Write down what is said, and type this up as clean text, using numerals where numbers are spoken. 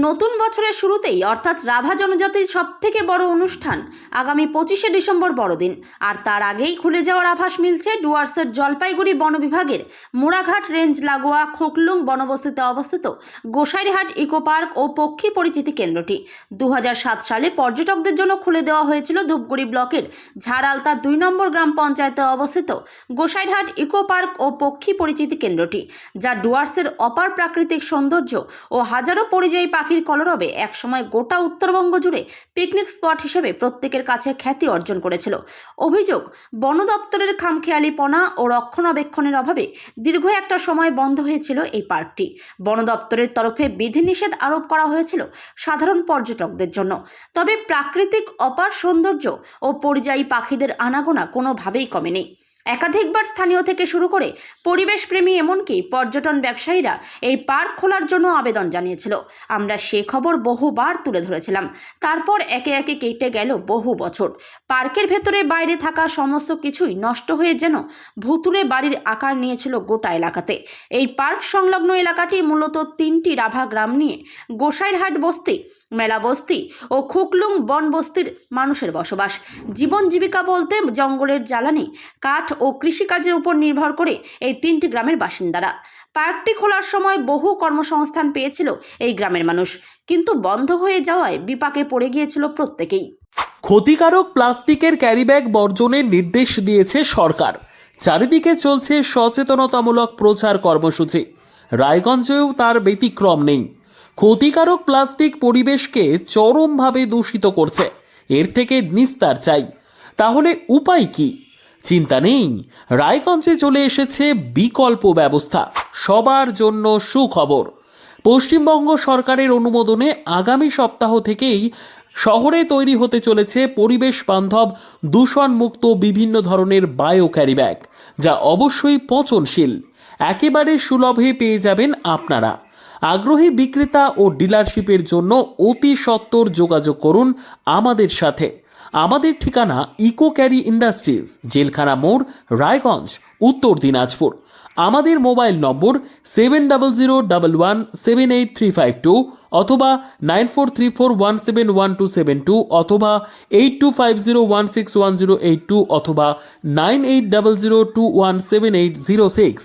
নতুন বছরের শুরুতেই অর্থাৎ রাভা জনজাতির সবথেকে বড় অনুষ্ঠান আগামী 25শে ডিসেম্বর বড়দিন। আর তার আগেই খুলে যাওয়ার আভাস মিলছে ডুয়ার্সের জলপাইগুড়ি বন বিভাগের মোড়াঘাট রেঞ্জ লাগোয়া খোকলুং বনবস্তিতে অবস্থিত গোসাইরহাট ইকো পার্ক ও পক্ষী পরিচিতি কেন্দ্রটি 2007 সালে পর্যটকদের জন্য খুলে দেওয়া হয়েছিল। ধূপগুড়ি ব্লকের ঝাড়ালতা 2 নম্বর গ্রাম পঞ্চায়েতে অবস্থিত গোসাইরহাট ইকো পার্ক ও পক্ষী পরিচিতি কেন্দ্রটি, যা ডুয়ার্সের অপার প্রাকৃতিক সৌন্দর্য ও হাজারো পরিযায়ী পাখির কলরবে একসময় গোটা উত্তরবঙ্গ জুড়ে পিকনিক স্পট হিসেবে প্রত্যেকের কাছে খ্যাতি অর্জন করেছিল। অভিযোগ, বন দপ্তরের খামখেয়ালিপনা ও রক্ষণাবেক্ষণের অভাবে দীর্ঘ একটা সময় বন্ধ হয়েছিল এই পার্কটি। বন দপ্তরের তরফে বিধিনিষেধ আরোপ করা হয়েছিল সাধারণ পর্যটকদের জন্য। তবে প্রাকৃতিক অপার সৌন্দর্য ও পরিযায়ী পাখিদের আনাগোনা কোনোভাবেই কমেনি। একাধিকবার স্থানীয় থেকে শুরু করে পরিবেশপ্রেমী এমনকি পর্যটন ব্যবসায়ীরা এই পার্ক খোলার জন্য আবেদন জানিয়েছিল। আমরা সে খবর বহুবার তুলে ধরেছিলাম। তারপর একে একে কেটে গেল বহু বছর। পার্কের ভেতরে বাইরে থাকা সমস্ত কিছুই নষ্ট হয়ে যেন ভুতুড়ে বাড়ির আকার নিয়েছিল গোটা এলাকাতে। এই পার্ক সংলগ্ন এলাকাটি মূলত 3টি রাভা গ্রাম নিয়ে গোসাইরহাট বস্তি, মেলা বস্তি ও খুকলুং বন বস্তির মানুষের বসবাস। জীবন জীবিকা বলতে জঙ্গলের জ্বালানি, কাঠ ও কৃষিকাজের উপর নির্ভর করে এই 3টি গ্রামের বাসিন্দারা। পার্কটি খোলার সময় বহু কর্মসংস্থান পেয়েছিল এই গ্রামের মানুষ, কিন্তু বন্ধ হয়ে যাওয়ায় বিপাকে পড়ে গিয়েছিল প্রত্যেকেই। ক্ষতিকারক প্লাস্টিকের ক্যারিব্যাগ বর্জনের নির্দেশ দিয়েছে সরকার। চারিদিকে চলছে সচেতনতামূলক প্রচার কর্মসূচি। রায়গঞ্জেও তার ব্যতিক্রম নেই। ক্ষতিকারক প্লাস্টিক পরিবেশকে চরমভাবে দূষিত করছে। এর থেকে নিস্তার চাই। তাহলে উপায় কি? চিন্তা নেই, রায়গঞ্জে চলে এসেছে বিকল্প ব্যবস্থা। সবার জন্য সুখবর। পশ্চিমবঙ্গ সরকারের অনুমোদনে আগামী সপ্তাহ থেকেই শহরে তৈরি হতে চলেছে পরিবেশ বান্ধব দূষণমুক্ত বিভিন্ন ধরনের বায়ো ক্যারিব্যাগ, যা অবশ্যই পচনশীল। একেবারে সুলভে পেয়ে যাবেন আপনারা। আগ্রহী বিক্রেতা ও ডিলারশিপের জন্য অতি সত্বর যোগাযোগ করুন আমাদের সাথে। আমাদের ঠিকানা ইকো ক্যারি ইন্ডাস্ট্রিজ, জেলখানা মোড়, রায়গঞ্জ, উত্তর দিনাজপুর। আমাদের মোবাইল নম্বর 7001178352 অথবা 9434171272 অথবা 8250161082 অথবা 9800217806।